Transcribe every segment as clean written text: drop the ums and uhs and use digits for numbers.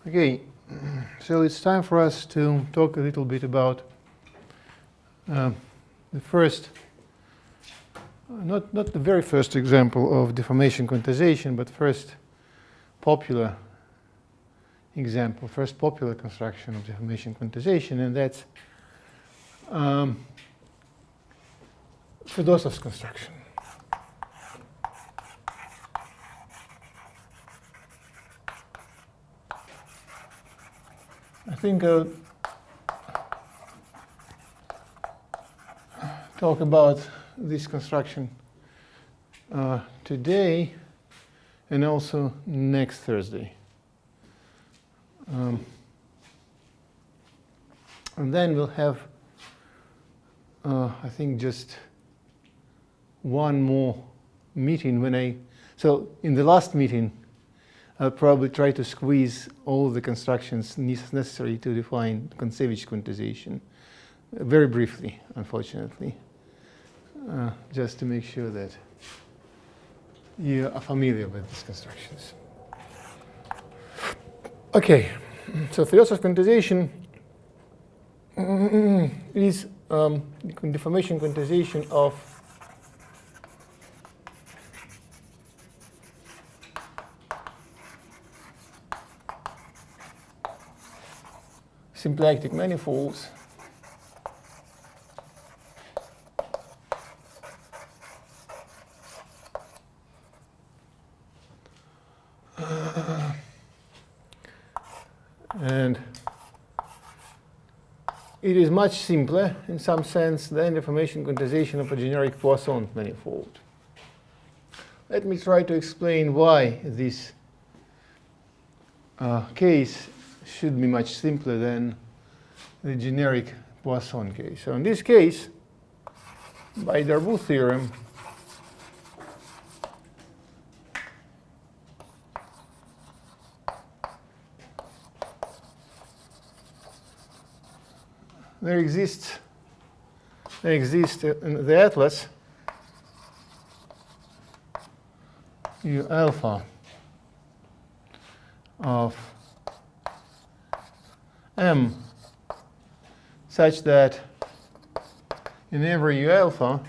Okay, so it's time for us to talk a little bit about the first, not the very first example of deformation quantization, but first popular example, first popular construction of deformation quantization, and that's Fedosov's construction. I think I'll talk about this construction today and also next Thursday. And then we'll have, I think, just one more meeting so in the last meeting, I'll probably try to squeeze all the constructions necessary to define Kontsevich quantization, very briefly, unfortunately, just to make sure that you are familiar with these constructions. Okay, so Fedosov quantization is deformation quantization of symplectic manifolds and it is much simpler in some sense than deformation quantization of a generic Poisson manifold. Let me try to explain why this case should be much simpler than the generic Poisson case. So in this case, by Darboux theorem, there exists in the atlas U alpha of M such that in every U alpha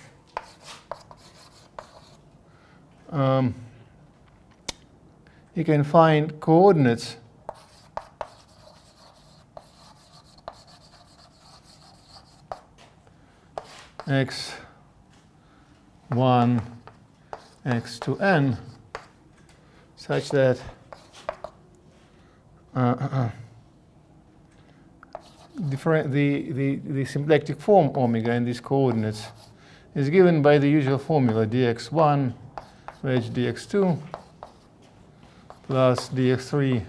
you can find coordinates x1, x to n such that the symplectic form omega in these coordinates is given by the usual formula dx1 wedge dx2 plus dx3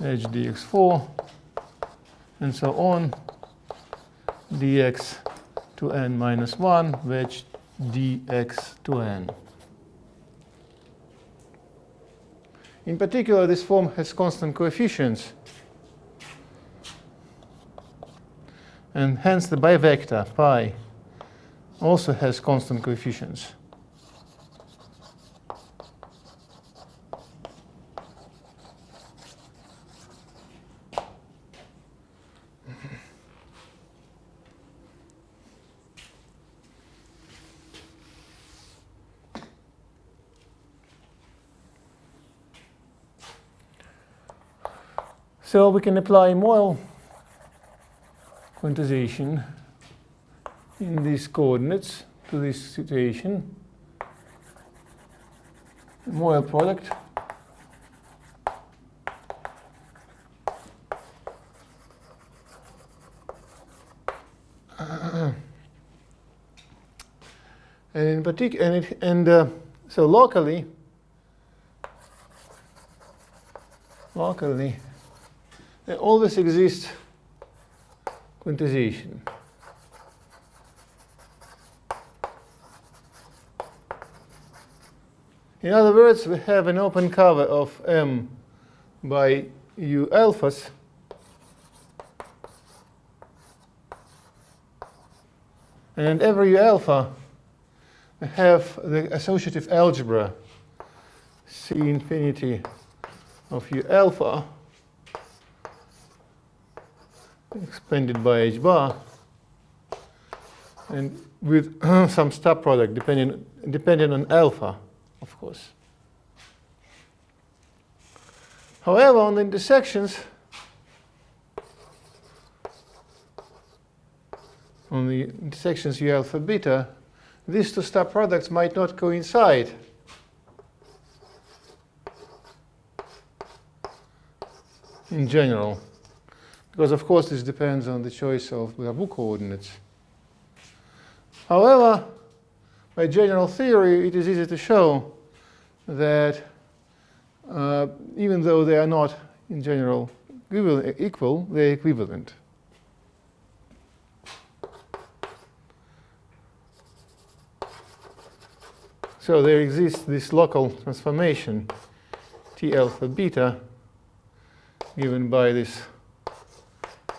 wedge dx4 and so on dx to n minus 1 wedge dx to n. In particular, this form has constant coefficients, and hence the bivector pi also has constant coefficients. So we can apply Moyle quantization in these coordinates to this situation. Moyle product and in particular, so locally there always exists quantization. In other words, we have an open cover of M by U alphas, and every U alpha we have the associative algebra C infinity of U alpha expanded by H bar, and with some star product depending on alpha, of course. However, on the intersections, U alpha beta, these two star products might not coincide. In general, because of course this depends on the choice of Grabout coordinates. However, by general theory, it is easy to show that even though they are not in general equal, they are equivalent. So there exists this local transformation T alpha beta given by this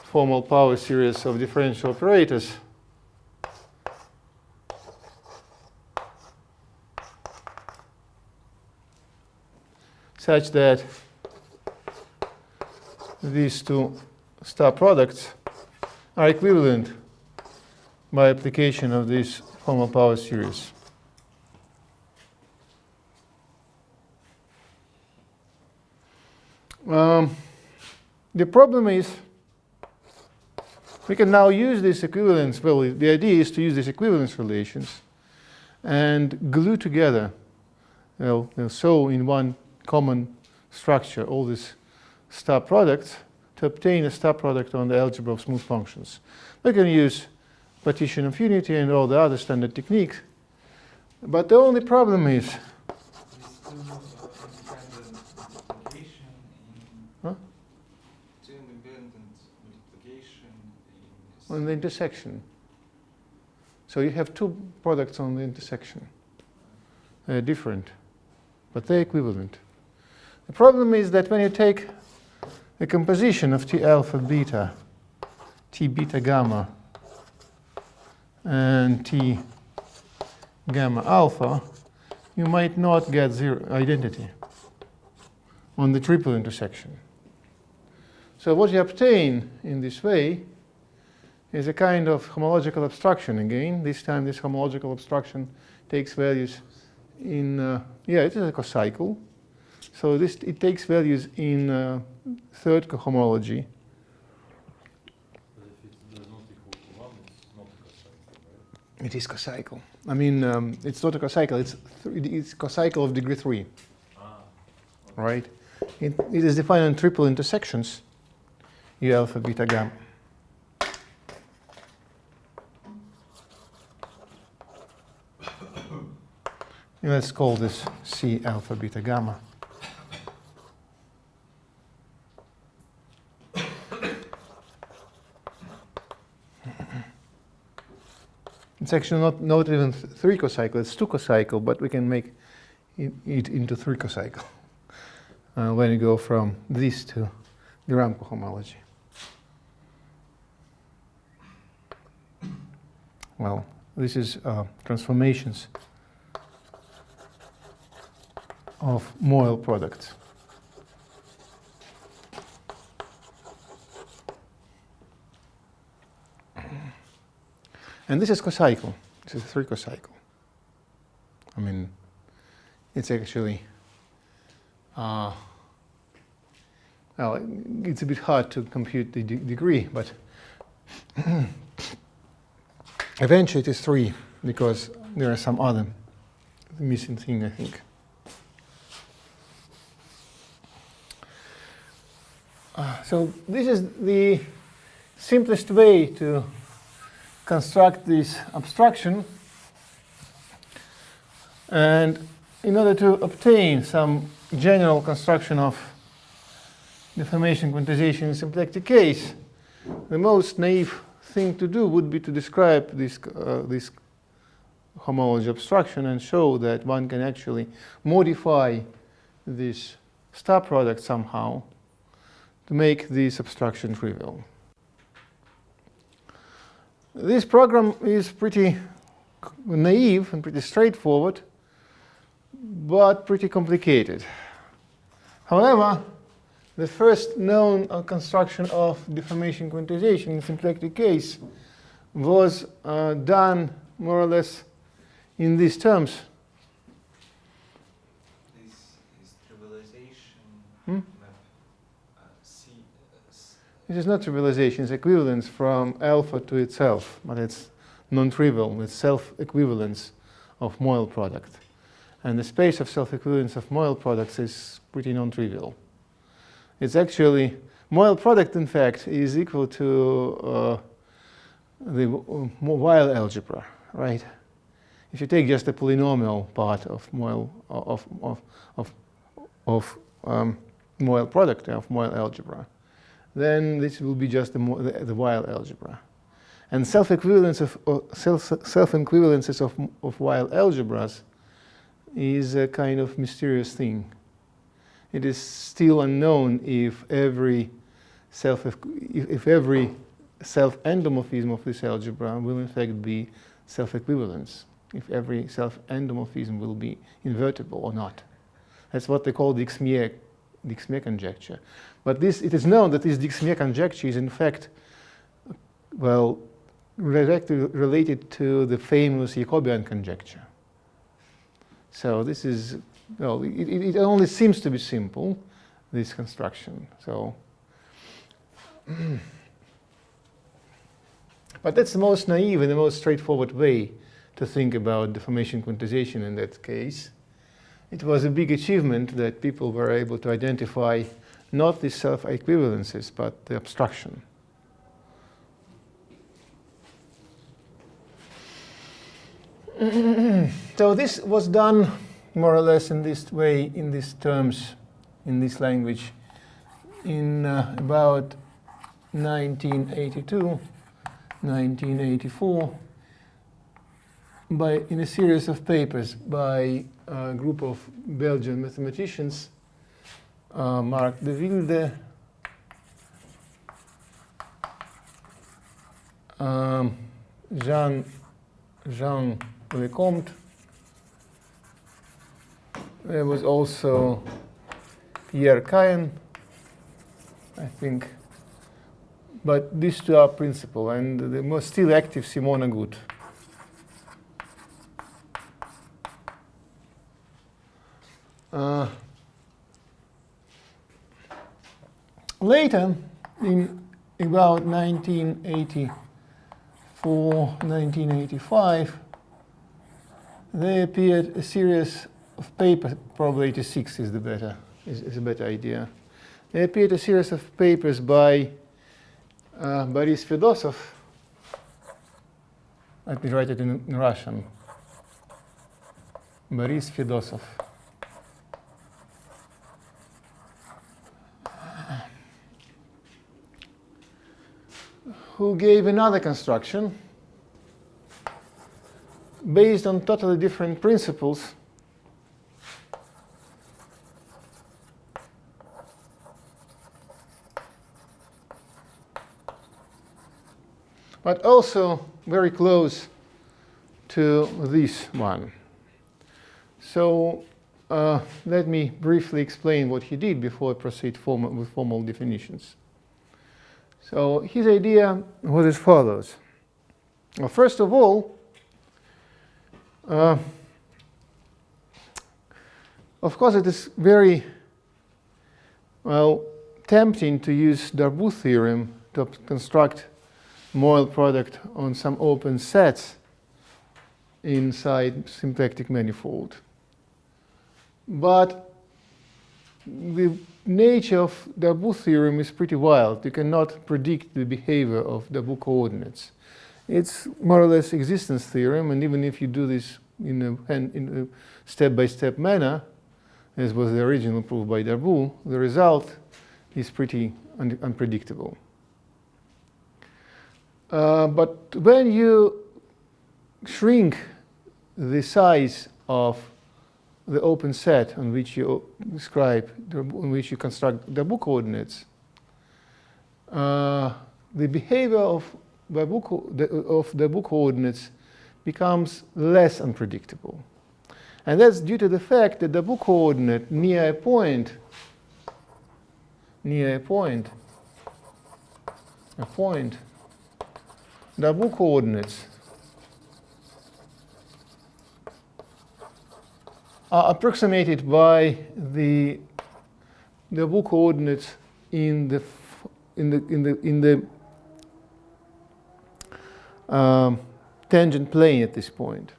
formal power series of differential operators such that these two star products are equivalent by application of this formal power series. The problem is we can now use this equivalence. Well, the idea is to use these equivalence relations and glue together, so in one common structure, all these star products to obtain a star product on the algebra of smooth functions. We can use partition of unity and all the other standard techniques, but the only problem is on the intersection. So you have two products on the intersection. They're different, but they're equivalent. The problem is that when you take the composition of T alpha beta, T beta gamma, and T gamma alpha, you might not get zero identity on the triple intersection. So what you obtain in this way is a kind of homological abstraction again. This time this homological abstraction takes values in, it is a cocycle. So it takes values in third cohomology. But if it does not equal to 1, it's not a cocycle, right? It is cocycle. I mean, it's not a cocycle, it's cocycle of degree 3. Okay. Right? It is defined on triple intersections, U alpha beta gamma. Let's call this C alpha beta gamma. It's actually not even 3 cocycle, it's 2 cocycle, but we can make it into 3 cocycle when you go from this to the Ram cohomology. Well, this is transformations of Moyle products. And this is cocycle. This is a 3 cocycle. I mean, it's actually, well, it's a bit hard to compute the degree, but eventually it is 3 because there are some other missing thing, I think. So this is the simplest way to construct this abstraction. And in order to obtain some general construction of deformation quantization in symplectic case, the most naive thing to do would be to describe this homology abstraction and show that one can actually modify this star product somehow to make this abstraction trivial. This program is pretty naive and pretty straightforward, but pretty complicated. However, the first known construction of deformation quantization in symplectic case was done more or less in these terms. This is trivialization Hmm? map. This is not trivialization, it's equivalence from alpha to itself, but it's non-trivial, it's self-equivalence of Moyle product. And the space of self-equivalence of Moyle products is pretty non-trivial. It's actually, Moyle product in fact is equal to the Weyl algebra, right? If you take just the polynomial part of Moyle Moyle product of Moyle algebra, then this will be just the Weyl algebra. And self-equivalences of Weyl algebras is a kind of mysterious thing. It is still unknown if every self-endomorphism of this algebra will in fact be self-equivalence, if every self-endomorphism will be invertible or not. That's what they call the Dixmier conjecture. But it is known that this Dixmier conjecture is in fact, well, related to the famous Jacobian conjecture. So this is, well, it only seems to be simple, this construction. So, but that's the most naive and the most straightforward way to think about deformation quantization in that case. It was a big achievement that people were able to identify not the self-equivalences, but the abstraction. So this was done more or less in this way, in these terms, in this language, in about 1982, 1984, in a series of papers by a group of Belgian mathematicians, Marc de Wilde, Jean Lecomte. There was also Pierre Cahen, I think. But these two are principal, and the most still active Simone Agut. Later, in about 1984, 1985, there appeared a series of papers, probably 86 is a better idea. There appeared a series of papers by Boris Fedosov. Let me write it in Russian. Boris Fedosov. Who gave another construction based on totally different principles, but also very close to this one. So let me briefly explain what he did before I proceed with formal definitions. So his idea was as follows. Well, first of all, of course, it is very tempting to use Darboux theorem to construct Moyle product on some open sets inside symplectic manifold. But the nature of Darboux theorem is pretty wild. You cannot predict the behavior of Darboux coordinates. It's more or less existence theorem, and even if you do this in a step-by-step manner, as was the original proof by Darboux, the result is pretty unpredictable. But when you shrink the size of the open set on which you construct Darboux coordinates, the behavior of Darboux coordinates becomes less unpredictable. And that's due to the fact that the double coordinate near a point, double coordinates are approximated by the double coordinates in the tangent plane at this point.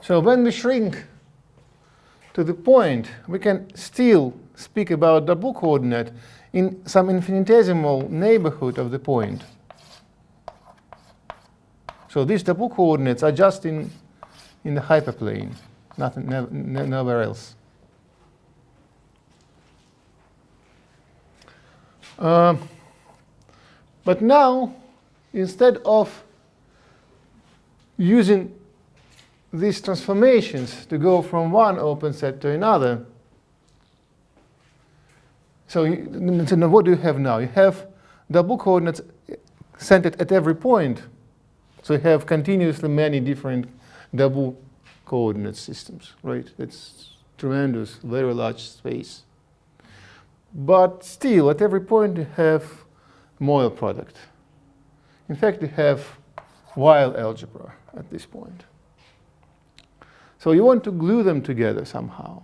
So when we shrink to the point, we can still speak about double coordinate in some infinitesimal neighborhood of the point. So these double coordinates are just in the hyperplane, nothing, nowhere else. But now, instead of using these transformations to go from one open set to another, so now what do you have now? You have double coordinates centered at every point. So you have continuously many different double coordinate systems, right? It's tremendous, very large space. But still, at every point you have Moyle product. In fact, you have Weyl algebra at this point. So you want to glue them together somehow.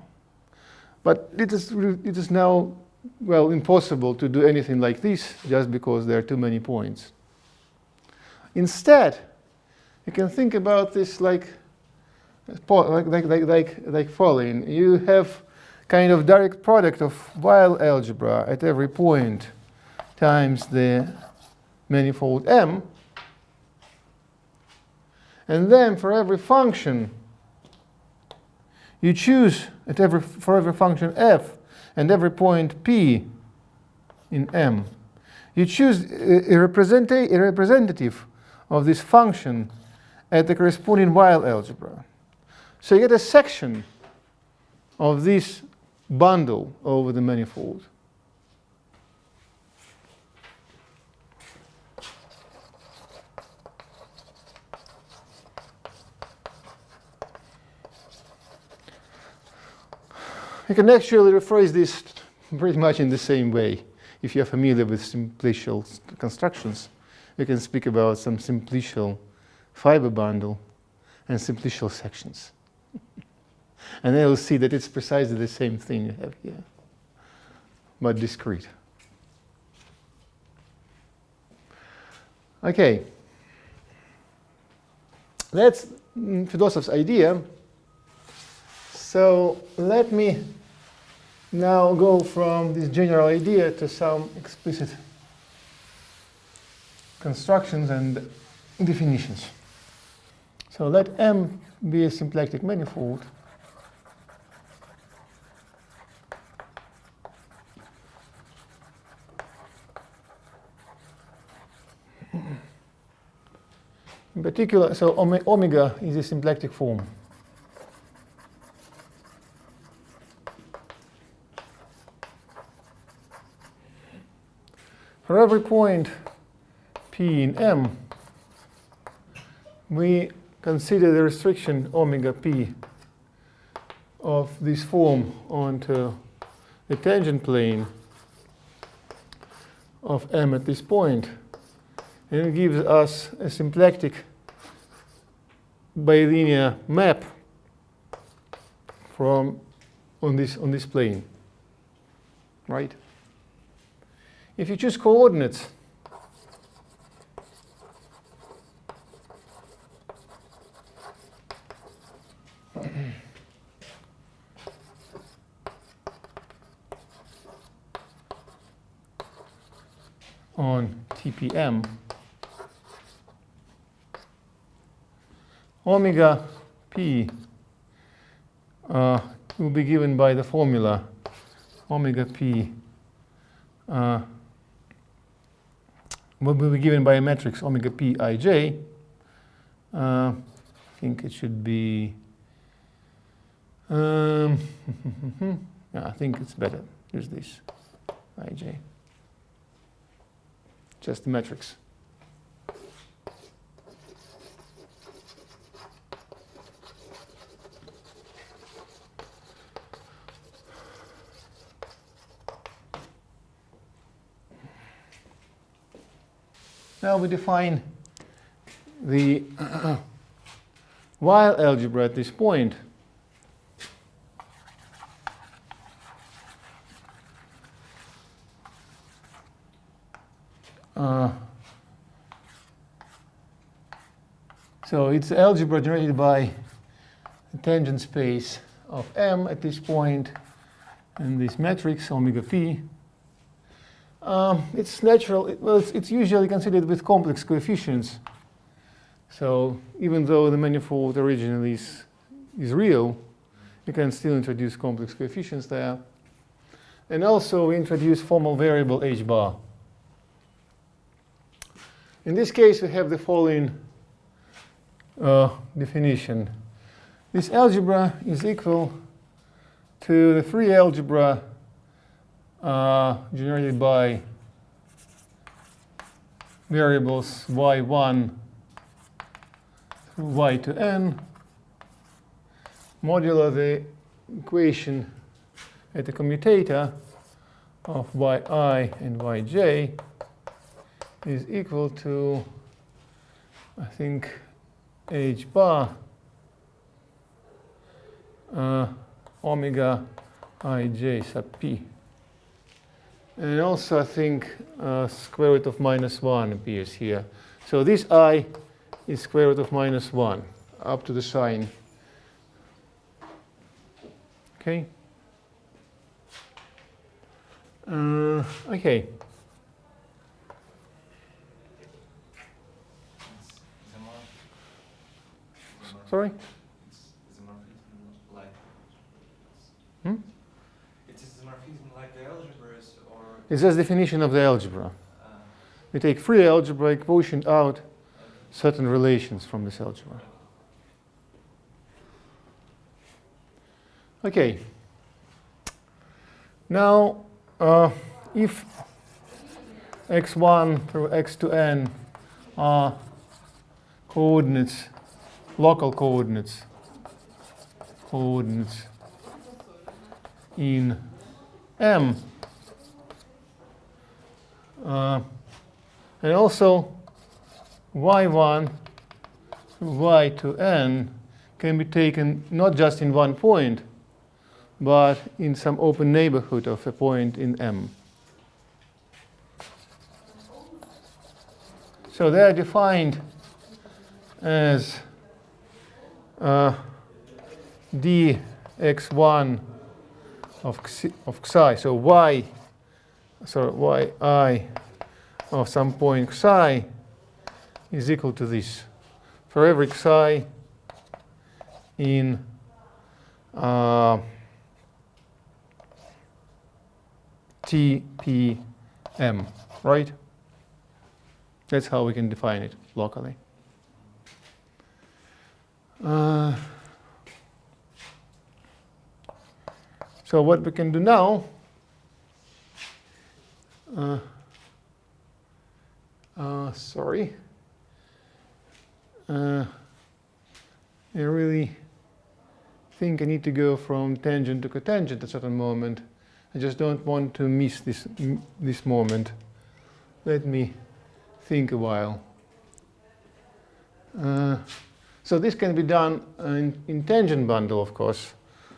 But it is now, well, impossible to do anything like this just because there are too many points. Instead, you can think about this like following. You have kind of direct product of Weyl algebra at every point times the manifold M. And then for every function, you choose for every function f and every point p in M, you choose a representative of this function at the corresponding Weyl algebra. So you get a section of this bundle over the manifold. You can actually rephrase this pretty much in the same way. If you're familiar with simplicial constructions, you can speak about some simplicial fiber bundle and simplicial sections. And then you'll see that it's precisely the same thing you have here, but discrete. Okay. That's Fedotov's idea. So let me now go from this general idea to some explicit constructions and definitions. So let M be a symplectic manifold. In particular, so omega is a symplectic form. For every point P in M, we consider the restriction omega P of this form onto the tangent plane of M at this point. And it gives us a symplectic bilinear map from on this plane, right? If you choose coordinates, on TPM, omega P will be given by the formula omega P will be given by a matrix omega p ij. I think it should be. Yeah, I think it's better. Use this ij. Just the matrix. Now we define the Weil algebra at this point. So it's algebra generated by the tangent space of M at this point, and this matrix omega p. It's natural. It's usually considered with complex coefficients. So even though the manifold originally is real, you can still introduce complex coefficients there. And also we introduce formal variable h bar. In this case, we have the following definition. This algebra is equal to the free algebra generated by variables y1 through y to n, modulo the equation at the commutator of yi and yj is equal to, I think, h bar omega ij sub p. And also I think square root of -1 appears here. So this I is square root of -1 up to the sign. Okay. Okay. Sorry? Hmm? It is isomorphism like the algebras, or It's just definition of the algebra. We take free algebra, quotient out certain relations from this algebra. Okay. Now, if x1 through x to n are coordinates, local coordinates in M, and also y1 through y to n can be taken not just in one point, but in some open neighborhood of a point in M. So they are defined as dx1 of xi, so yi of some point xi is equal to this. For every xi in TPM, right? That's how we can define it locally. So what we can do now, sorry, I really think I need to go from tangent to cotangent at a certain moment. I just don't want to miss this moment. Let me think a while. So this can be done in tangent bundle, of course,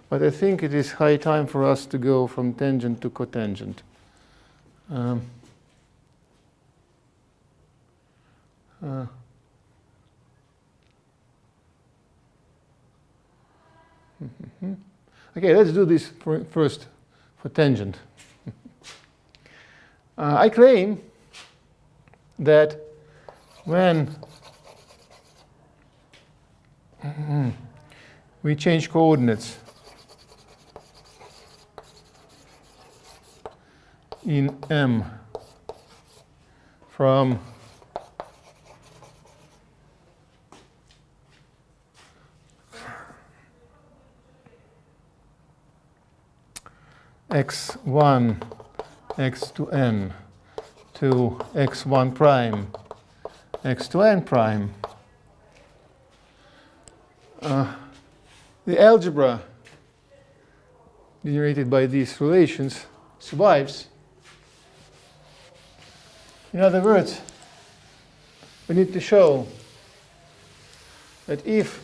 but I think it is high time for us to go from tangent to cotangent. Okay, let's do this first for tangent. I claim that when we change coordinates in M from x1 x to n to x1 prime x to n prime, the algebra generated by these relations survives. In other words, we need to show that if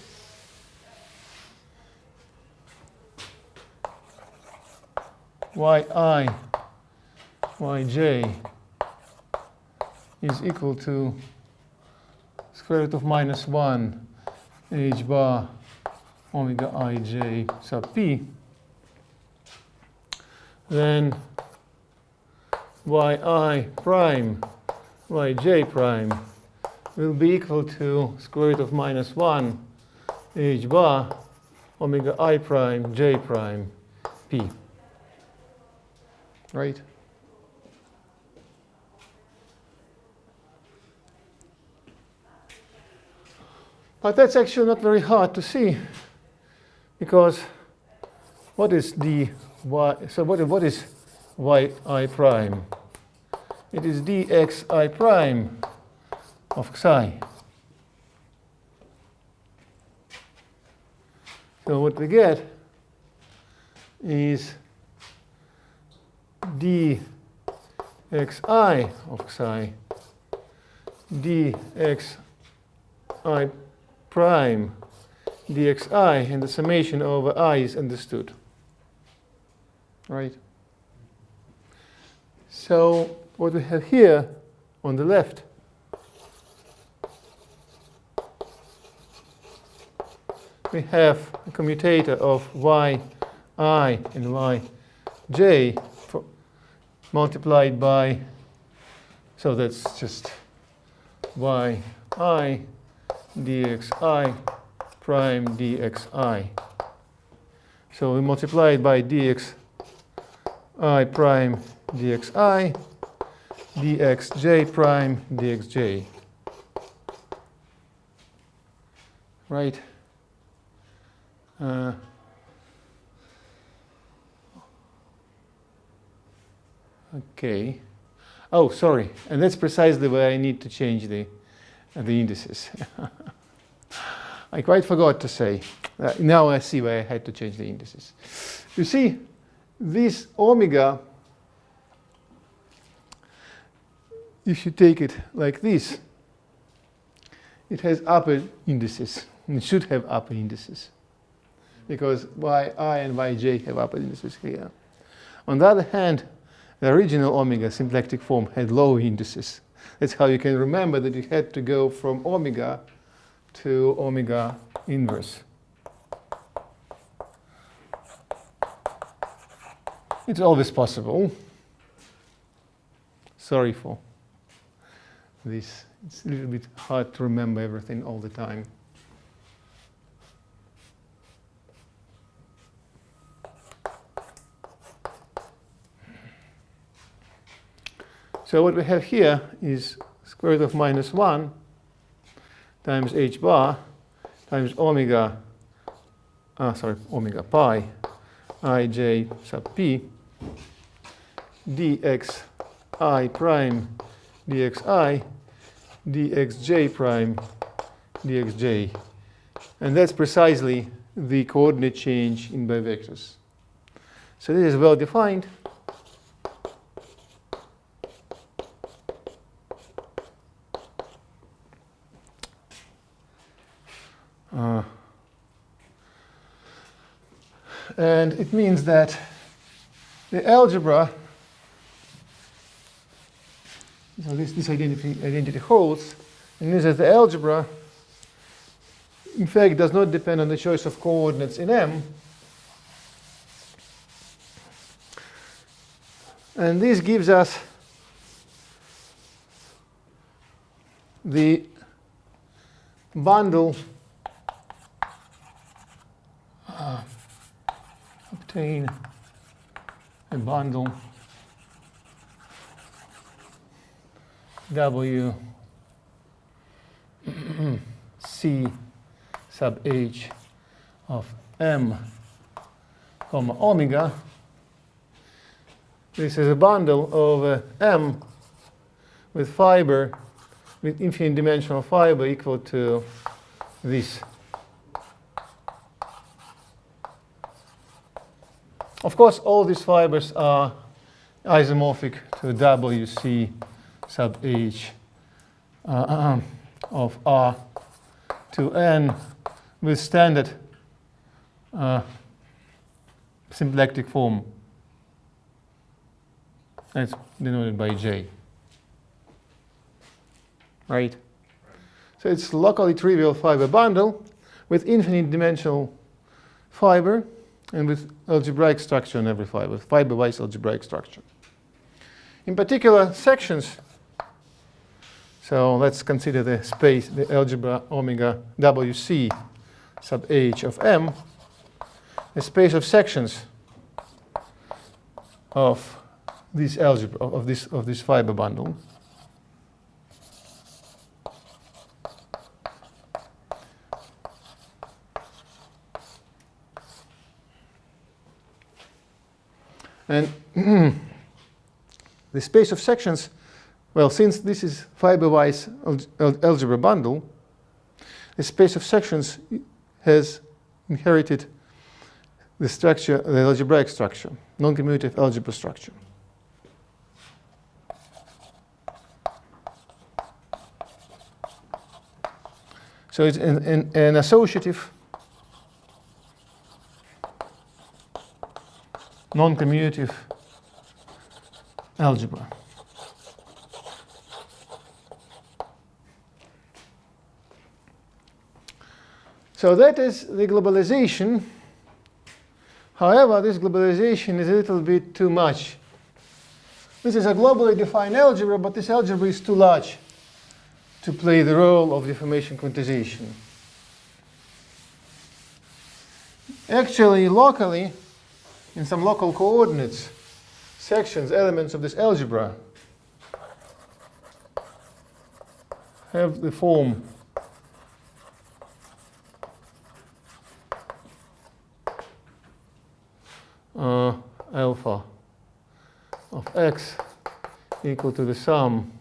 yi yj is equal to square root of minus 1 h bar omega ij sub p, then yi prime yj prime will be equal to square root of minus 1 h bar omega I prime j prime p. Right? But that's actually not very hard to see, because what is the y? So what is yi prime? It is dxi prime of xi. So what we get is dxi of xi dxi prime dxi, and the summation over I is understood. Right? So what we have here on the left we have a commutator of yi and yj multiplied by, so that's just yi dxi prime dxi. So we multiply it by dxi prime dxi dxj prime dxj. Right? Okay. Oh, sorry. And that's precisely where I need to change the indices. I quite forgot to say. Now I see where I had to change the indices. You see, this omega, if you take it like this, it has upper indices. It should have upper indices, because yi and yj have upper indices here. On the other hand, the original omega symplectic form had low indices. That's how you can remember that you had to go from omega to omega inverse. It's always possible. Sorry for this. It's a little bit hard to remember everything all the time. So what we have here is square root of minus 1 times h bar times omega pi ij sub p dxi prime dxi dxj prime dxj. And that's precisely the coordinate change in bivectors. So this is well defined. And it means that the algebra, so this identity holds, and means that the algebra, in fact, does not depend on the choice of coordinates in M. And this gives us the bundle obtain a bundle W C sub H of M comma omega, this is a bundle of M with fiber, with infinite dimensional fiber equal to this. Of course, all these fibers are isomorphic to WC sub H of R to N with standard symplectic form. That's denoted by J. Right? So it's locally trivial fiber bundle with infinite dimensional fiber and with algebraic structure on every fiber, fiber-wise algebraic structure. In particular, sections. So let's consider the space, the algebra omega WC sub H of M, a space of sections of this algebra, of this fiber bundle. And the space of sections, well, since this is fiber-wise algebra bundle, the space of sections has inherited the structure, the algebraic structure, non-commutative algebra structure. So it's an associative non-commutative algebra. So that is the globalization. However, this globalization is a little bit too much. This is a globally defined algebra, but this algebra is too large to play the role of deformation quantization. Actually, locally, in some local coordinates, sections, elements of this algebra have the form alpha of x equal to the sum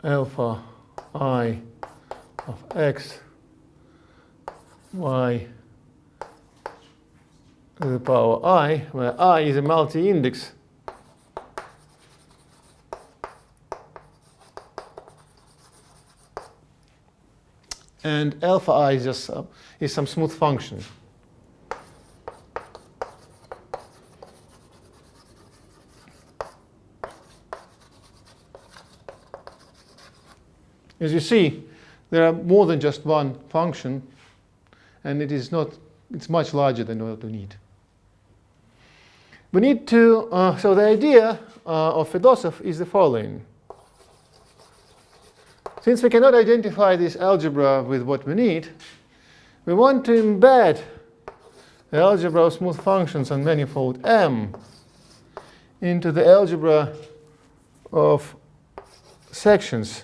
alpha I of x y to the power I, where I is a multi-index and alpha I is just is some smooth function. As you see, there are more than just one function, and it's much larger than what we need. We need to, so the idea of Fedosov is the following. Since we cannot identify this algebra with what we need, we want to embed the algebra of smooth functions on manifold M into the algebra of sections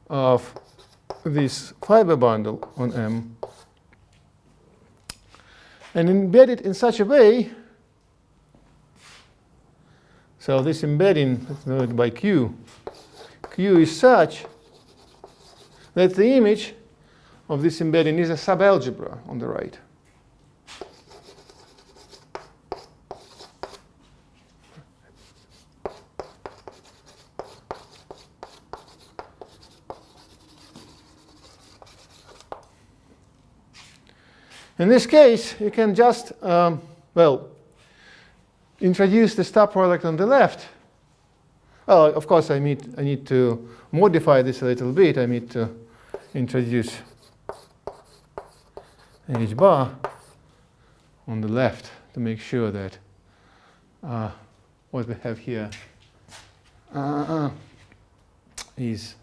of this fiber bundle on M and embed it in such a way, so this embedding is denoted by Q. Q is such that the image of this embedding is a subalgebra on the right. In this case, you can just, introduce the star product on the left. Well, of course, I need to modify this a little bit. I need to introduce H bar on the left to make sure that what we have here is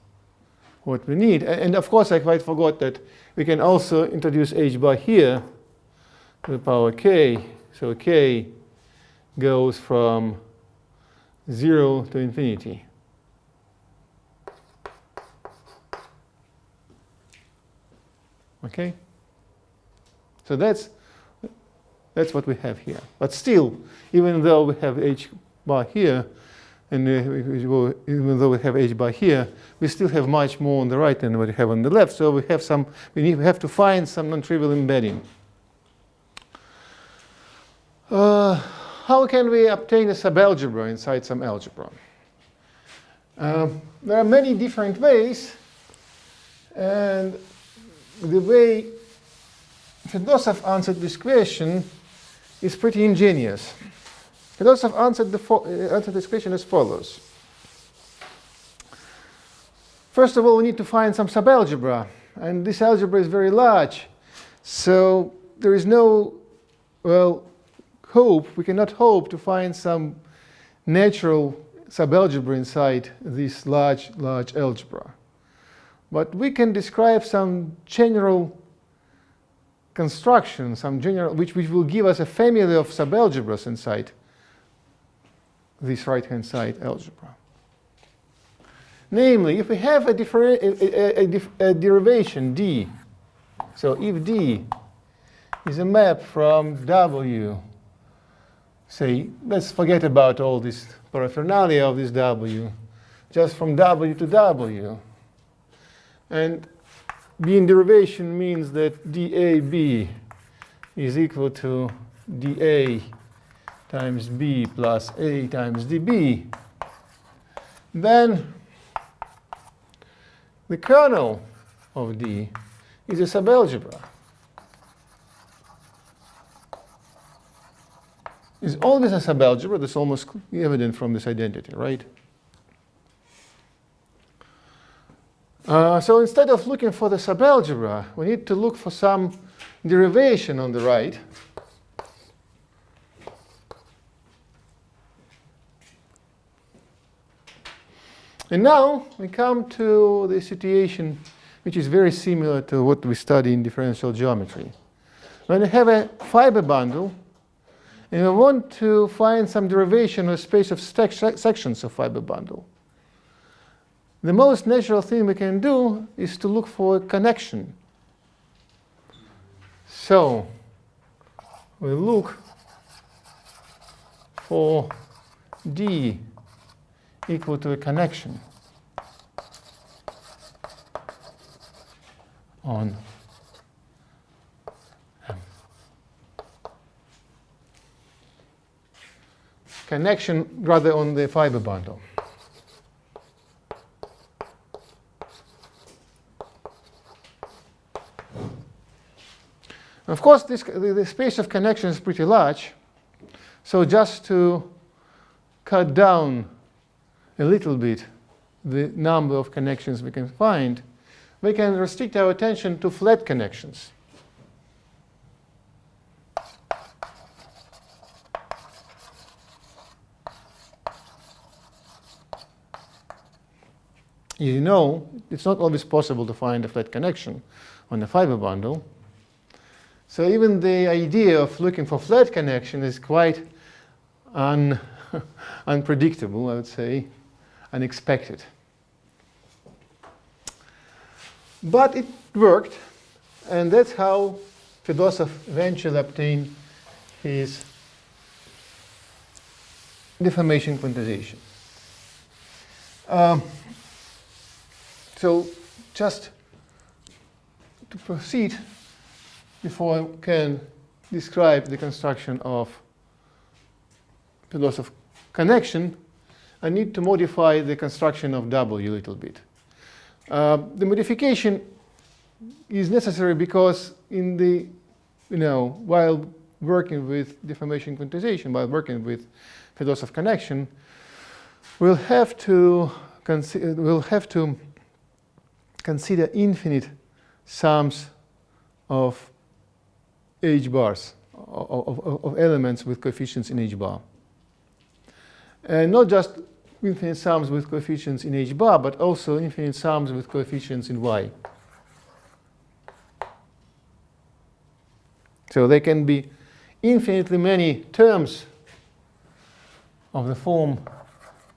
what we need. And of course, I quite forgot that we can also introduce H bar here to the power k. So k goes from 0 to infinity. Okay? So that's That's what we have here. But still, even though we have h bar here, and even though we have h bar here, we still have much more on the right than what we have on the left. So we have to find some non-trivial embedding. How can we obtain a subalgebra inside some algebra? There are many different ways, and the way Fedosov answered this question is pretty ingenious. Fedosov answered this question as follows. First of all, we need to find some subalgebra, and this algebra is very large, so there is no, hope, we cannot hope to find some natural subalgebra inside this large algebra. But we can describe some general construction, which will give us a family of subalgebras inside this right-hand side algebra. Namely, if we have a derivation d, so if d is a map from W, say, let's forget about all this paraphernalia of this W, just from W to W. And B in derivation means that dAB is equal to dA times B plus A times dB. Then the kernel of D is a subalgebra. Is always a subalgebra. That's almost evident from this identity, right? So instead of looking for the subalgebra, we need to look for some derivation on the right. And now we come to the situation which is very similar to what we study in differential geometry. When we have a fiber bundle, and we want to find some derivation of a space of sections of fiber bundle, the most natural thing we can do is to look for a connection. So we look for D equal to a connection on M. Connection rather on the fiber bundle. Of course, the space of connection is pretty large. So just to cut down a little bit the number of connections we can find, we can restrict our attention to flat connections. You know, it's not always possible to find a flat connection on a fiber bundle. So even the idea of looking for flat connection is quite unpredictable, I would say, unexpected. But it worked, and that's how Fedosov eventually obtained his deformation quantization. So just to proceed, before I can describe the construction of Fedosov connection, I need to modify the construction of W a little bit. The modification is necessary because in the, while working with deformation quantization, while working with Fedosov connection, we'll have to consider infinite sums of H bars, of elements with coefficients in H bar. And not just infinite sums with coefficients in H bar, but also infinite sums with coefficients in Y. So there can be infinitely many terms of the form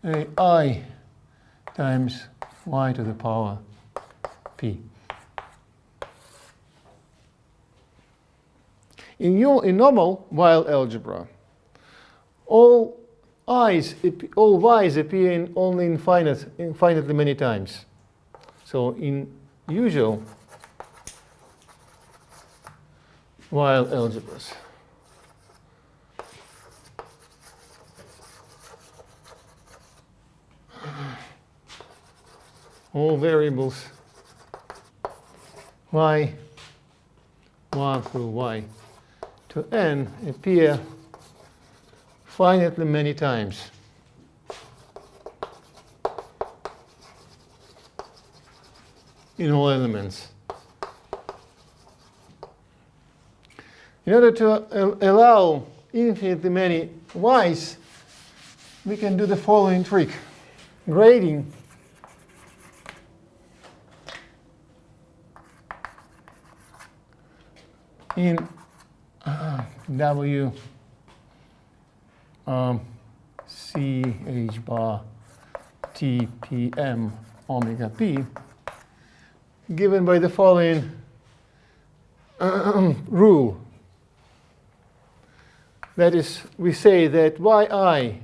AI times y to the power p. In normal Weil algebra, all y's appear only infinitely many times. So in usual Weil algebras, all variables y1 through y to n appear finitely many times. In all elements. In order to allow infinitely many y's, we can do the following trick. Grading in W C H bar T P M omega P given by the following rule. That is, we say that yi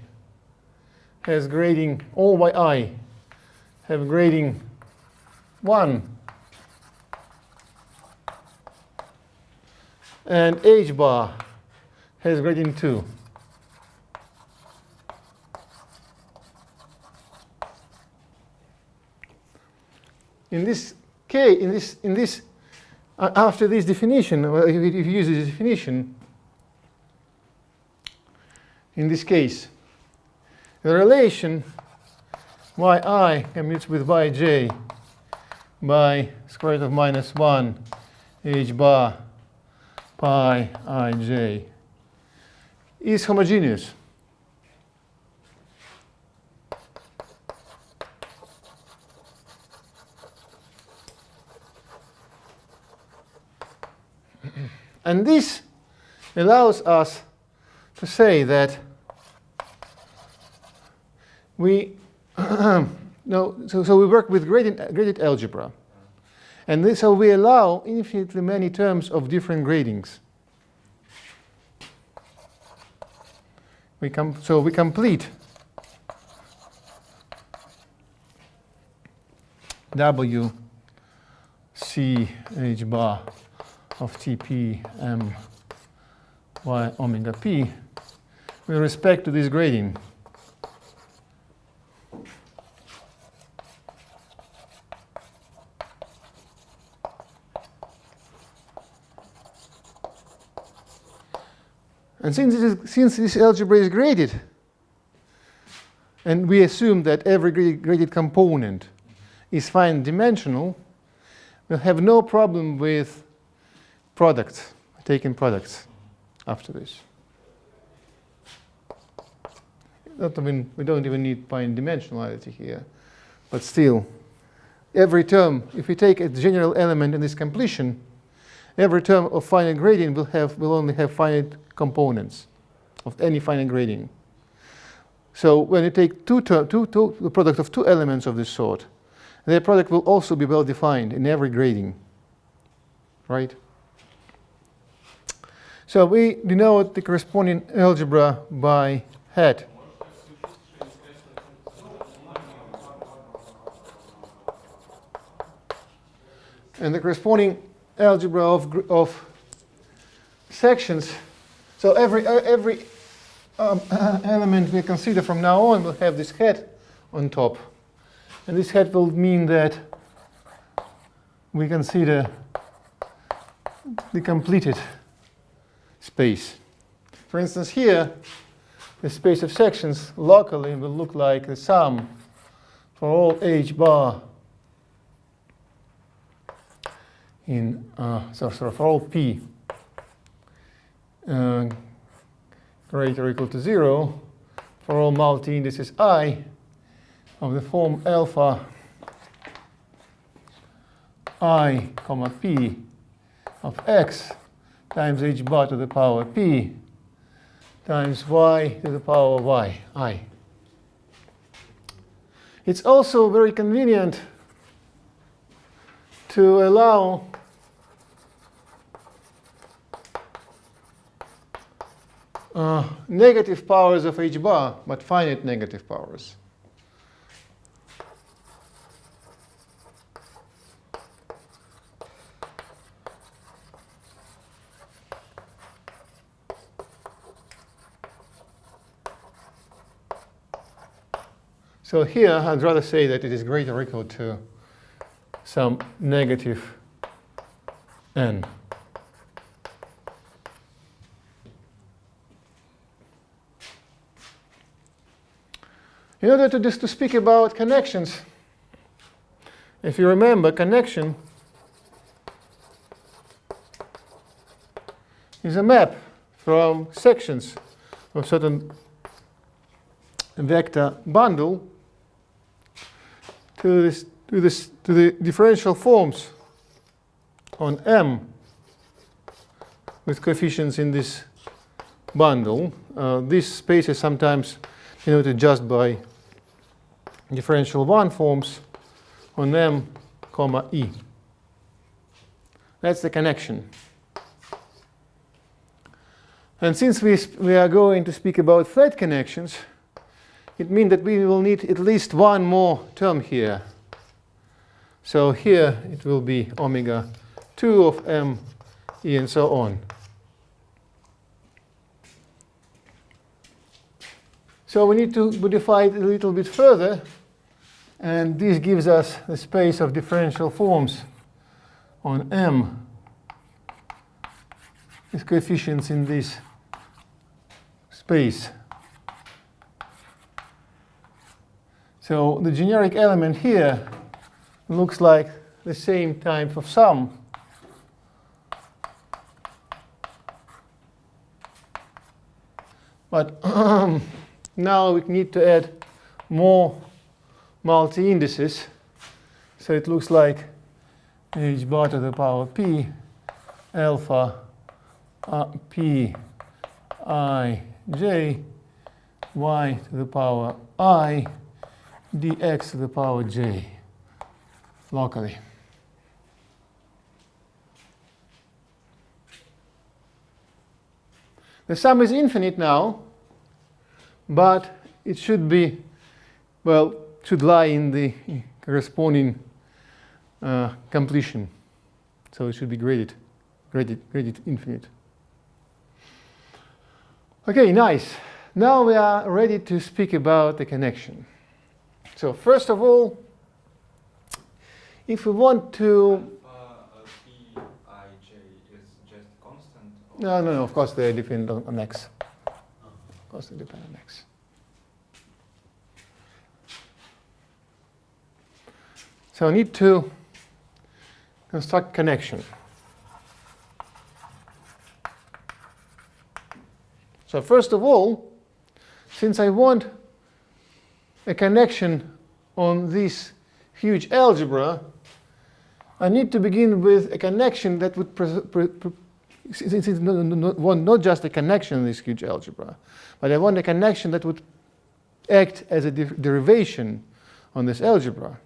has grading, all yi have grading 1, and h bar has grading 2. In this case, after this definition, if you use this definition, in this case, the relation yi commutes with yj by square root of minus 1 h bar pi ij is homogeneous. And this allows us to say that we so we work with graded algebra, and so we allow infinitely many terms of different gradings. So we complete W C H bar of Tp m y omega p with respect to this grading. And since this algebra is graded, and we assume that every graded component is finite dimensional, we'll have no problem with products, taking products after this. We don't even need finite dimensionality here, but still, every term, if we take a general element in this completion, every term of finite gradient will only have finite components of any finite gradient. So when you take the product of two elements of this sort, their product will also be well defined in every grading, right? So we denote the corresponding algebra by hat. And the corresponding algebra of sections. So every element we consider from now on will have this hat on top. And this hat will mean that we consider the completed space. For instance, here, the space of sections locally will look like the sum for all h bar in, for all p greater or equal to 0 for all multi-indices I of the form alpha I comma p of x times h bar to the power p times y to the power y, I. It's also very convenient to allow negative powers of h bar, but finite negative powers. So here, I'd rather say that it is greater or equal to some negative n. In order to speak about connections, if you remember, connection is a map from sections of certain vector bundle to the differential forms on M with coefficients in this bundle. This space is sometimes denoted just by differential 1 forms on M, comma E. That's the connection. And since we are going to speak about flat connections, it means that we will need at least one more term here. So here it will be omega 2 of M, E, and so on. So we need to modify it a little bit further. And this gives us the space of differential forms on M with coefficients in this space. So the generic element here looks like the same type of sum. But now we need to add more multi-indices. So it looks like h bar to the power p, alpha p I j, y to the power I, dx to the power j locally. The sum is infinite now, but it should be, well, should lie in the corresponding completion. So it should be graded infinite. Okay, nice. Now we are ready to speak about the connection. So first of all, if we want to... Pij is just constant? No, of course they depend on x. Of course they depend on x. So I need to construct connection. So first of all, since I want a connection on this huge algebra, I need to begin with a connection that would since I want not just a connection in this huge algebra, but I want a connection that would act as a derivation on this algebra.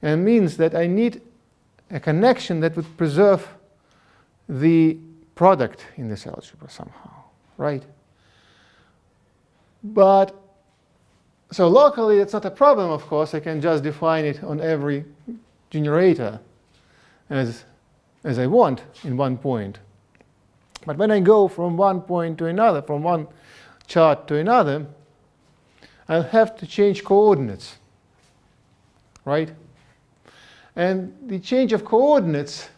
And it means that I need a connection that would preserve the product in this algebra somehow, right? But, so locally it's not a problem, of course. I can just define it on every generator as I want in one point. But when I go from one point to another, from one chart to another, I'll have to change coordinates, right? And the change of coordinates,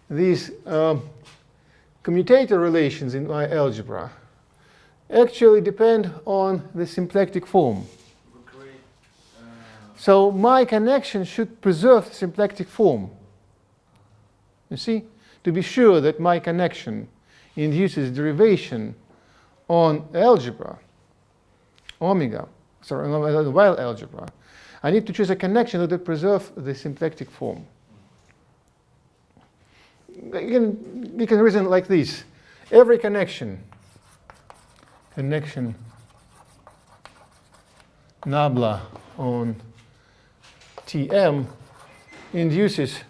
these commutator relations in my algebra, actually depend on the symplectic form. So my connection should preserve the symplectic form. You see? To be sure that my connection induces derivation on algebra, omega, sorry, on Weyl algebra, I need to choose a connection that will preserve the symplectic form. We can reason like this. Every connection nabla on Tm induces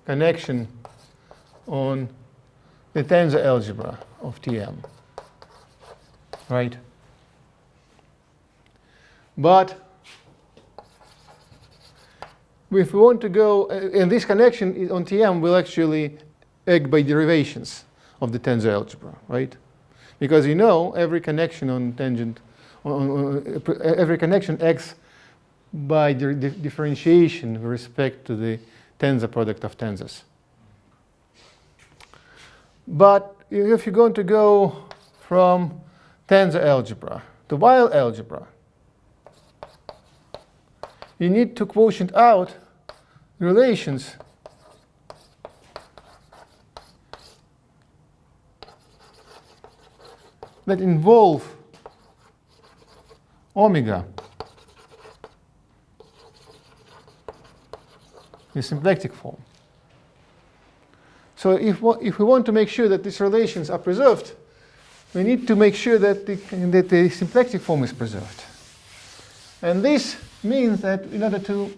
connection on the tensor algebra of Tm, right? But if we want to go, and this connection on Tm will actually act by derivations of the tensor algebra, right? Because you know every connection on tangent, every connection acts by differentiation with respect to the tensor product of tensors. But if you're going to go from tensor algebra to Weyl algebra, you need to quotient out relations that involve omega in symplectic form. So if we want to make sure that these relations are preserved, we need to make sure that the symplectic form is preserved. And this means that in order to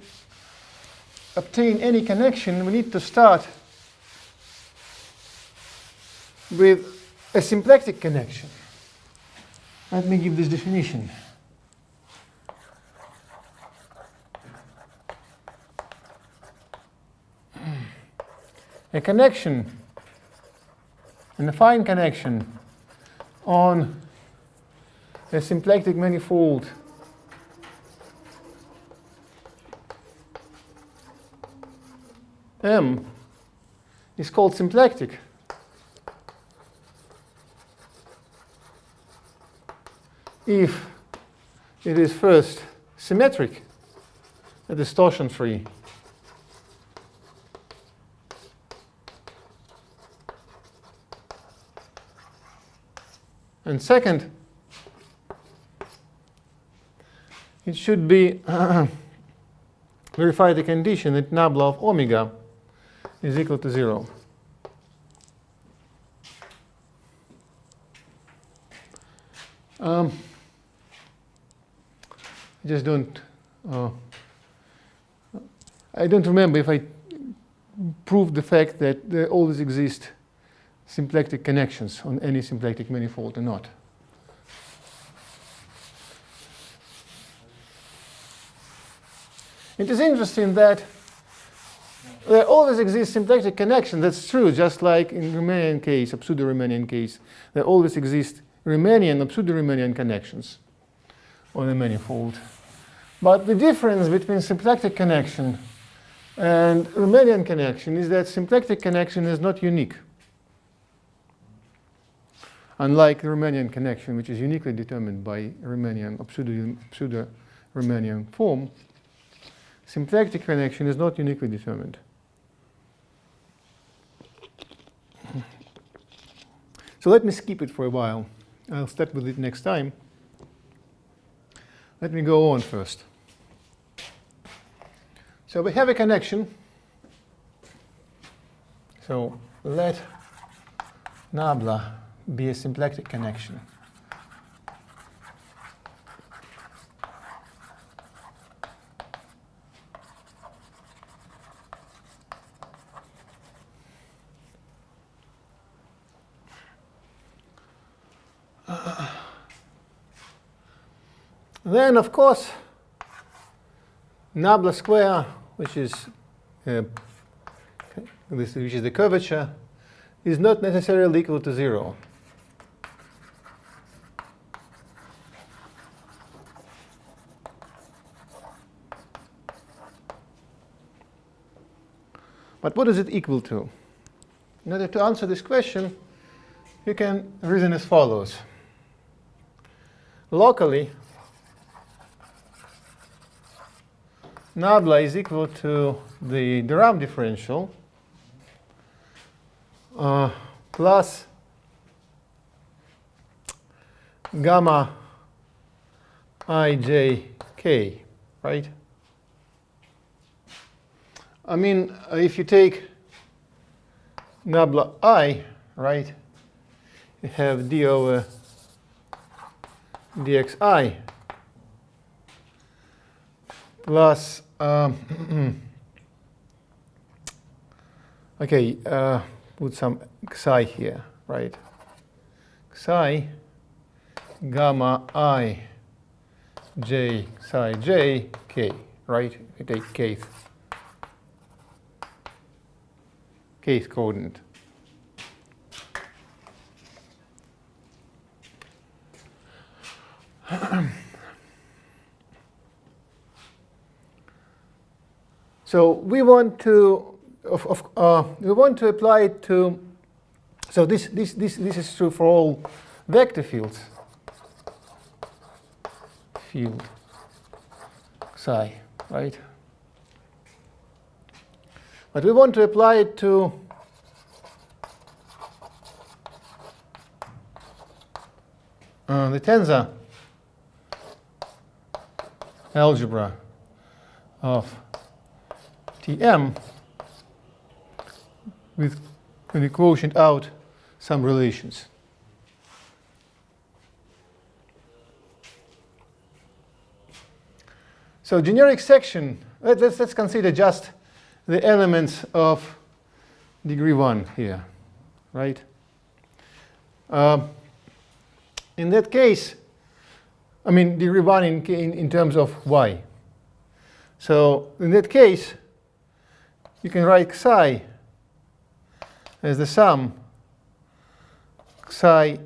obtain any connection, we need to start with a symplectic connection. Let me give this definition. A connection, an affine connection on a symplectic manifold M is called symplectic if it is first symmetric and distortion free, and second, it should be verify the condition that nabla of omega is equal to 0. I just don't. I don't remember if I proved the fact that there always exist symplectic connections on any symplectic manifold or not. It is interesting that there always exists symplectic connection. That's true, just like in Riemannian case, or pseudo-Riemannian case, there always exist Riemannian or pseudo-Riemannian connections on a manifold. But the difference between symplectic connection and Riemannian connection is that symplectic connection is not unique. Unlike the Riemannian connection, which is uniquely determined by Riemannian or pseudo-Riemannian form, symplectic connection is not uniquely determined. So let me skip it for a while. I'll start with it next time. Let me go on first. So we have a connection. So let nabla be a symplectic connection. Then, of course, nabla square, which is the curvature, is not necessarily equal to 0. But what is it equal to? In order to answer this question, you can reason as follows. Locally, nabla is equal to the de Rham differential plus gamma ijk, right? I mean, if you take nabla I, right, you have d over dxi plus, okay, put some psi here, right? Psi gamma I j psi j k, right? We take kth coordinate. So we want to apply it to. So this is true for all vector fields. Field psi, right? But we want to apply it to the tensor algebra of Tm with, when we quotient out some relations. So generic section, let's consider just the elements of degree 1 here, right? In that case, I mean degree 1 in terms of y. So in that case, you can write psi as the sum psi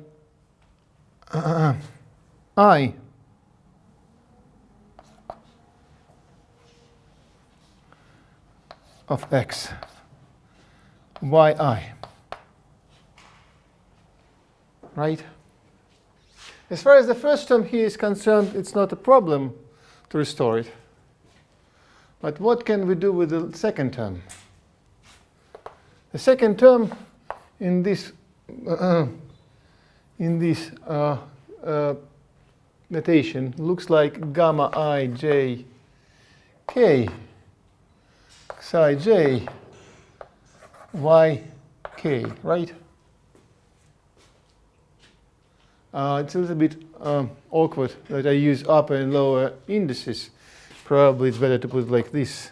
I of x yi, right? As far as the first term here is concerned, it's not a problem to restore it. But what can we do with the second term? The second term in this notation looks like gamma I j k psi j y k, right? It's a little bit awkward that I use upper and lower indices. Probably it's better to put it like this,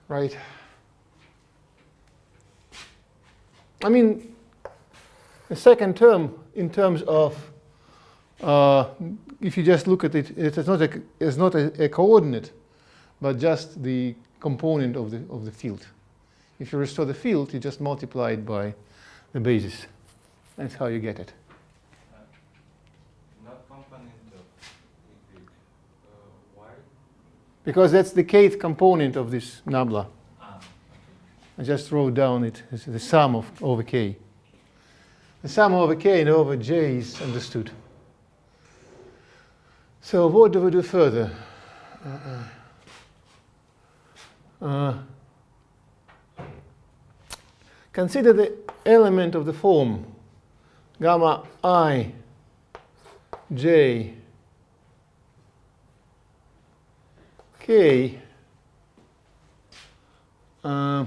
right? I mean, the second term in terms of, if you just look at it, it's not a coordinate, but just the component of the field. If you restore the field, you just multiply it by the basis. That's how you get it. Not component of y? Because that's the kth component of this nabla. Ah, okay. I just wrote down it as the sum of over k. The sum over k and over j is understood. So what do we do further? Consider the element of the form gamma I j k I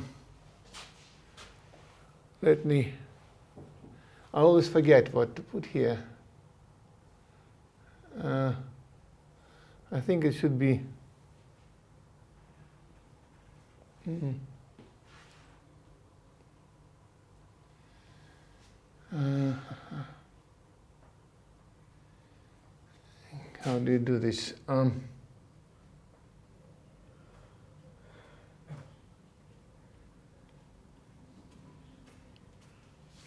always forget what to put here. I think it should be how do you do this?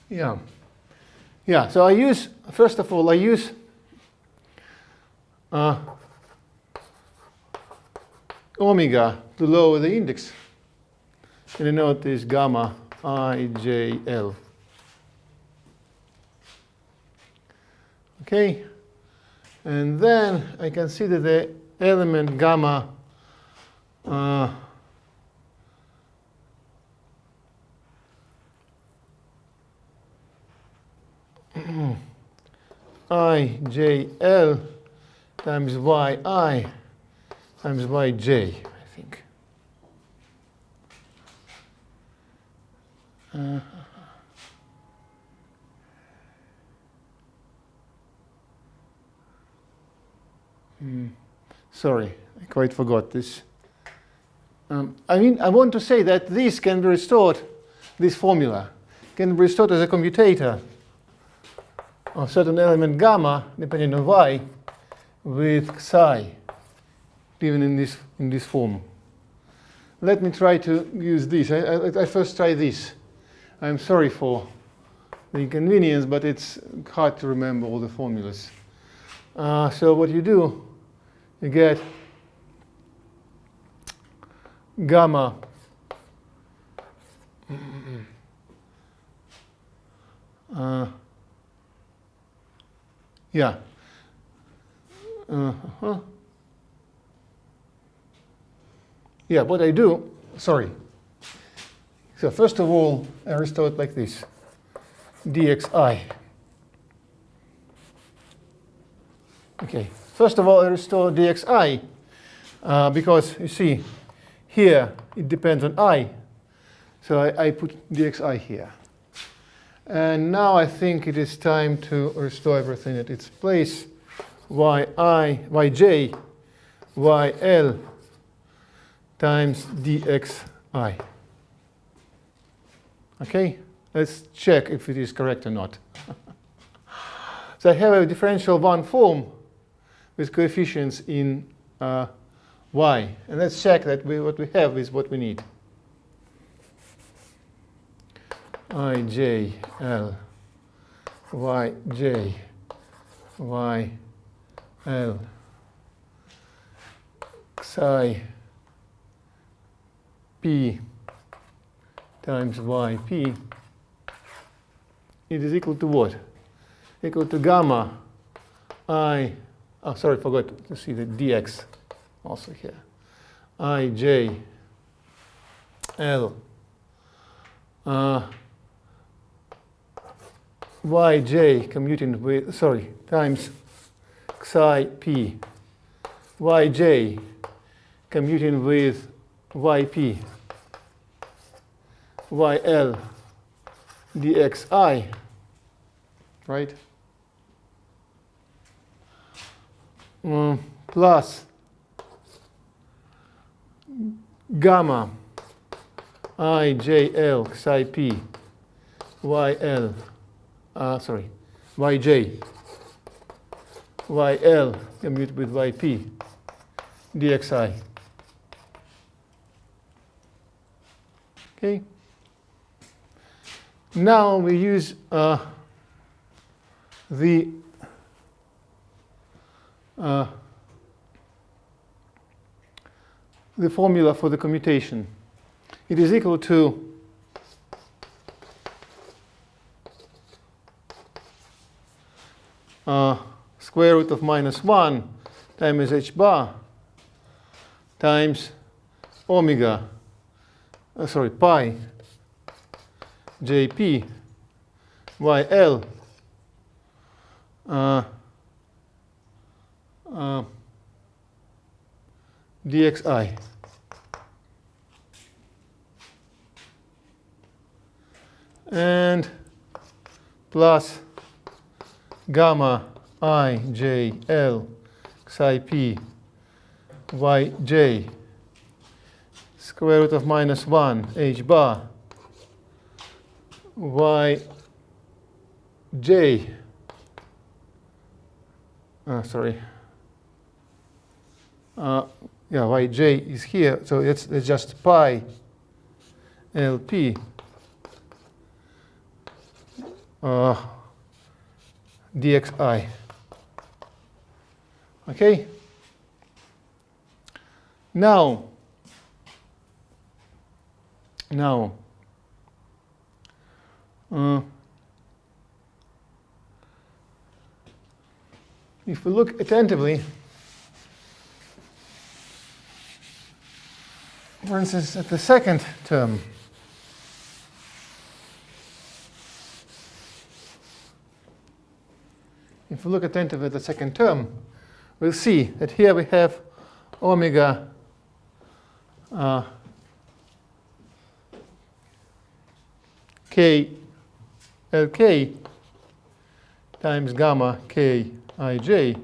Yeah, so I use, first of all, I use omega to lower the index. And denote this gamma IJL. Okay, and then I consider the element gamma IJL times YI times YJ, I think. Sorry, I quite forgot this. I mean, I want to say that these can be restored this formula can be restored as a commutator of certain element gamma depending on y with psi given in this form. Let me try to use this. I first try this. I'm sorry for the inconvenience, but it's hard to remember all the formulas. So what you do, you get gamma yeah. Yeah, what I do, sorry. So first of all, I restore it like this, dxi. Okay, first of all, I restore dxi because you see, here it depends on I. So I put dxi here. And now I think it is time to restore everything at its place. yj, yl times dxi. Okay, let's check if it is correct or not. So I have a differential one form with coefficients in y. And let's check that what we have is what we need. ij, l, yj, yl, psi p times yp, it is equal to what? Equal to gamma I, oh sorry, forgot to see the dx also here. ij l yj commuting with, sorry, times psi p yj commuting with yp yl dxi, right? Plus gamma ijl psi p yl, sorry, yj yl commute with yp dxi. Okay. Now we use the formula for the commutation. It is equal to square root of -1 times h bar times omega, sorry, pi jp yl dxi. And plus gamma ijl psi p yj square root of -1 h bar yj, sorry, yeah, yj is here, so it's just pi lp dxi. Okay? Now, if we look attentively, for instance, at the second term, if we look attentively at the second term, we'll see that here we have omega k lk times gamma k ij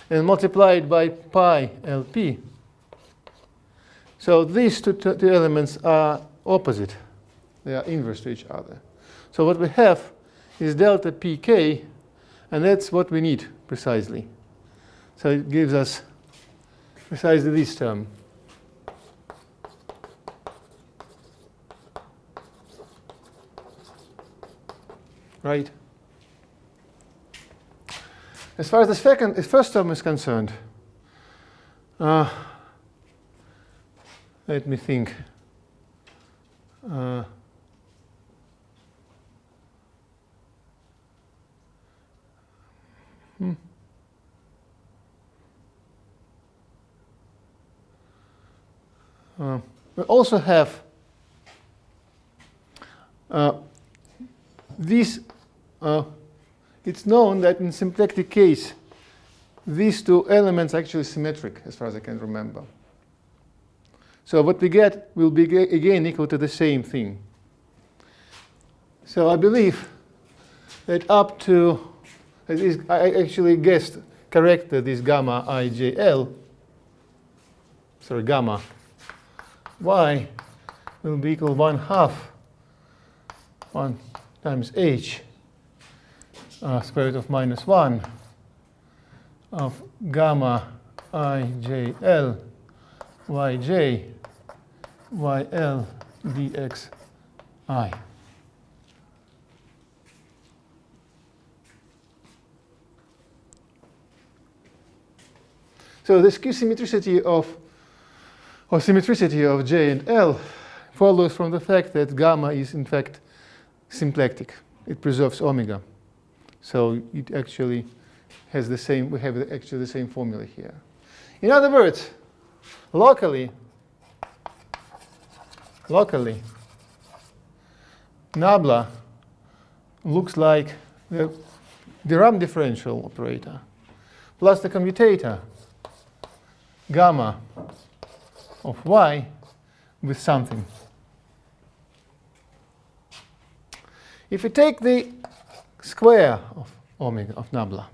and multiplied by pi lp. So these two elements are opposite. They are inverse to each other. So what we have is delta pk, and that's what we need precisely. So it gives us precisely this term. Right? As far as the first term is concerned, let me think. We also have this. It's known that in symplectic case, these two elements are actually symmetric, as far as I can remember. So what we get will be again equal to the same thing. So I believe that up to, I actually guessed correctly this gamma ijl, sorry, gamma y will be equal 1/2 1 times h square root of -1 of gamma ijl yj yl dxi. So the skew symmetricity of J and L follows from the fact that gamma is in fact symplectic. It preserves omega. So it actually has the same, we have actually the same formula here. In other words, locally, nabla looks like the Ram differential operator plus the commutator gamma of y with something. If we take the square of omega of nabla,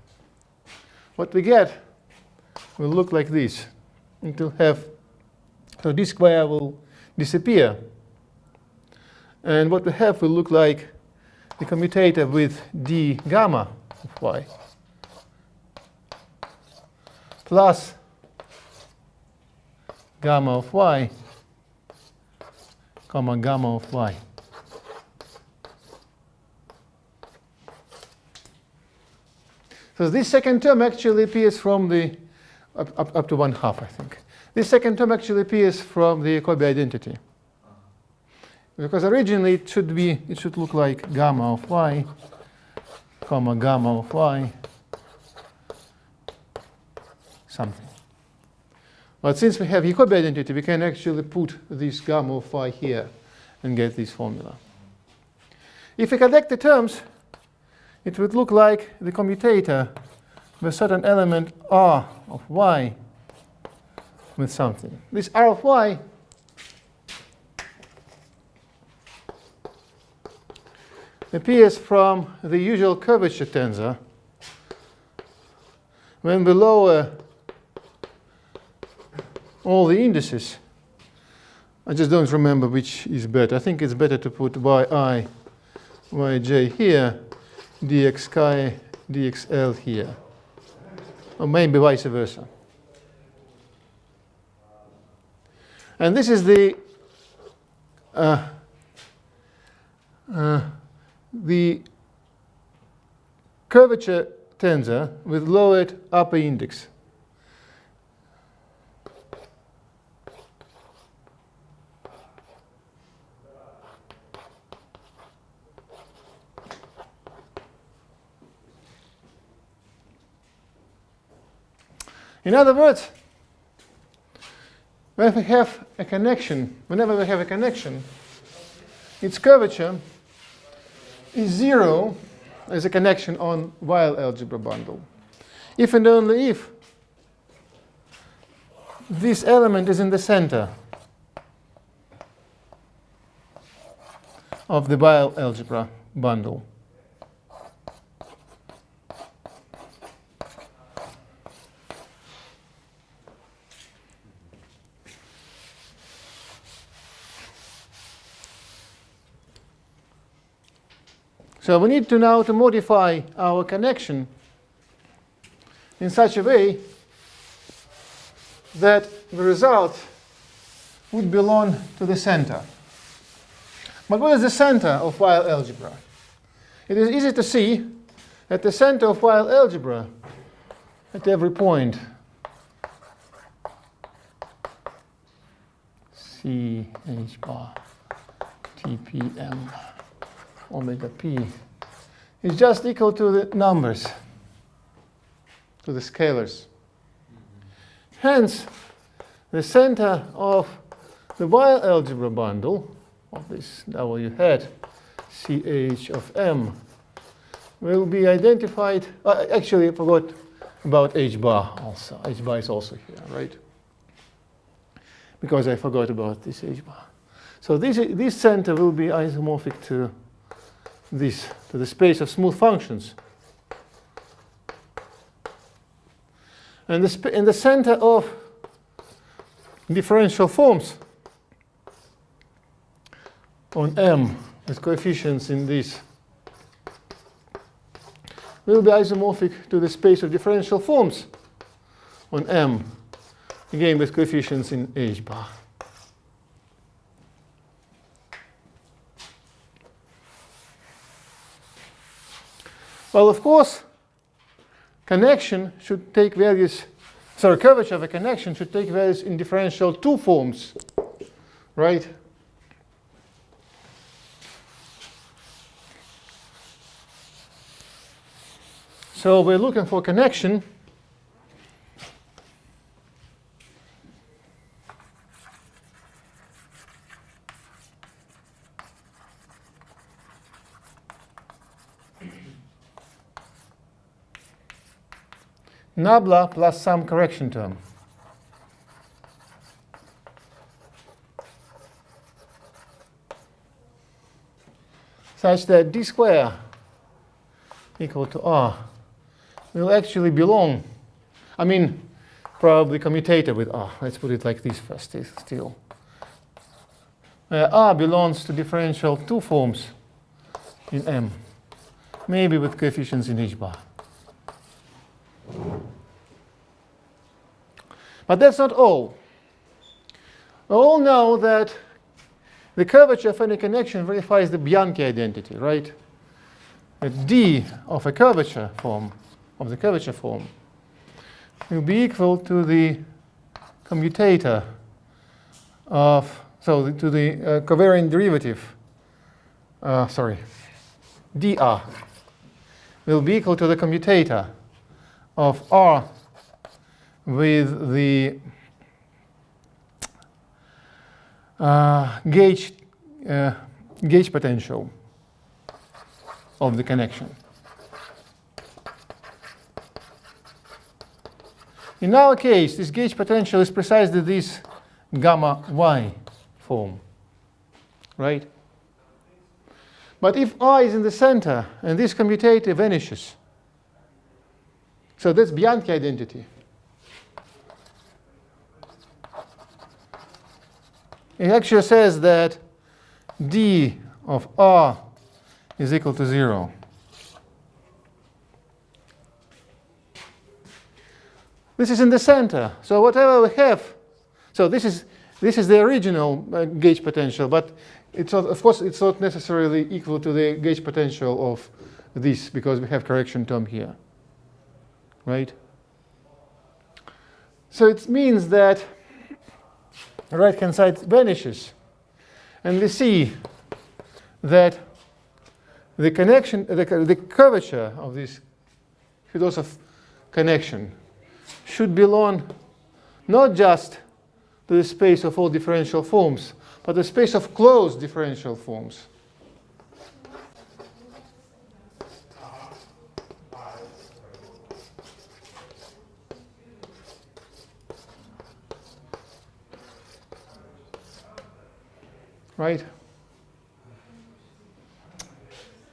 what we get will look like this. It will have, so this square will disappear. And what we have will look like the commutator with d gamma of y plus gamma of y, comma gamma of y. So this second term actually appears from the, up to 1/2, I think. This second term actually appears from the Jacobi identity. Because originally it should look like gamma of y, comma gamma of y, something. But since we have Jacobi identity, we can actually put this gamma of y here and get this formula. If we collect the terms, it would look like the commutator with a certain element r of y with something. This r of y appears from the usual curvature tensor when we lower all the indices. I just don't remember which is better. I think it's better to put yi, yj here, dx chi, dxl here. Or maybe vice versa. And this is the curvature tensor with lowered upper index. In other words, whenever we have a connection, its curvature is 0 as a connection on Weyl algebra bundle. If and only if this element is in the center of the Weyl algebra bundle. So we need to now to modify our connection in such a way that the result would belong to the center. But what is the center of Weyl algebra? It is easy to see that the center of Weyl algebra at every point C H bar T P M omega p is just equal to the numbers, to the scalars. Hence, the center of the Weyl algebra bundle of this W hat CH of M will be identified. Actually, I forgot about H bar also. H bar is also here, right? Because I forgot about this H bar. So this center will be isomorphic to this, to the space of smooth functions. And the center of differential forms on M with coefficients in this will be isomorphic to the space of differential forms on M, again with coefficients in H bar. Well, of course, connection should take values, sorry, curvature of a connection should take values in differential 2 forms, right? So we're looking for connection nabla plus some correction term. Such that d square equal to r will actually belong, I mean, probably commutator with r. Let's put it like this first still. R belongs to differential 2 forms in M, maybe with coefficients in H bar. But that's not all. We all know that the curvature of any connection verifies the Bianchi identity, right? That D of a curvature form, of the curvature form, will be equal to the commutator of, so to the covariant derivative, dr will be equal to the commutator of R with the gauge potential of the connection. In our case, this gauge potential is precisely this gamma y form, right? But if R is in the center and this commutator vanishes, so that's Bianchi identity. It actually says that d of R is equal to 0. This is in the center. So whatever we have, so this is the original gauge potential, but it's not, of course, it's not necessarily equal to the gauge potential of this because we have correction term here, right? So it means that the right-hand side vanishes, and we see that the connection, the curvature of this Fedosov connection should belong not just to the space of all differential forms, but the space of closed differential forms. Right?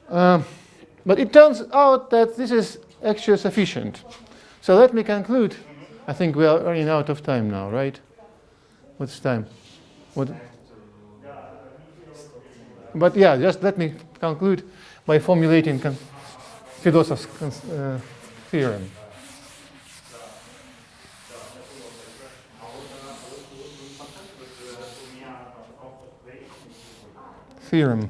But it turns out that this is actually sufficient. So let me conclude. I think we are running out of time now, right? What's time? What? But yeah, just let me conclude by formulating Fedosov's theorem. Theorem.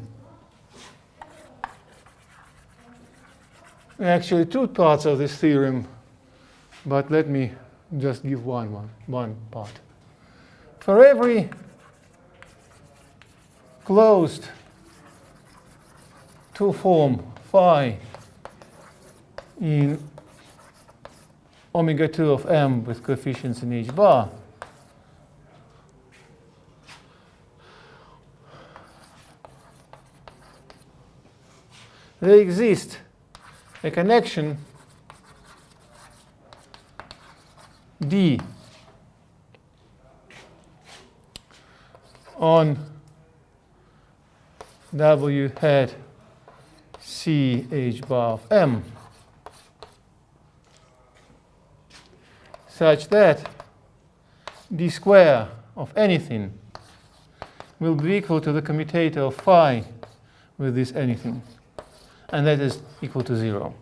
Actually, two parts of this theorem, but let me just give one part. For every closed two-form phi in omega 2 of m with coefficients in h bar, there exists a connection D on W hat C h bar of m such that d square of anything will be equal to the commutator of phi with this anything, and that is equal to 0.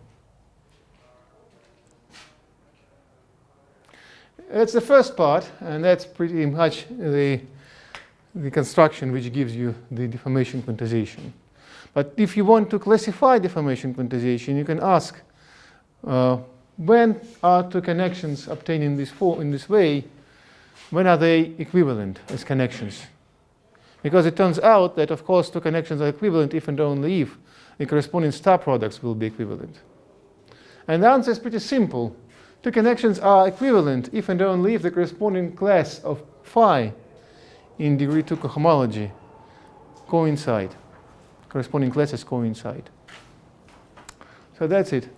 That's the first part, and that's pretty much the construction which gives you the deformation quantization. But if you want to classify deformation quantization, you can ask when are two connections obtained in this way, when are they equivalent as connections? Because it turns out that, of course, two connections are equivalent if and only if the corresponding star products will be equivalent. And the answer is pretty simple. Two connections are equivalent if and only if the corresponding class of phi in degree 2 cohomology coincide. Corresponding classes coincide. So that's it.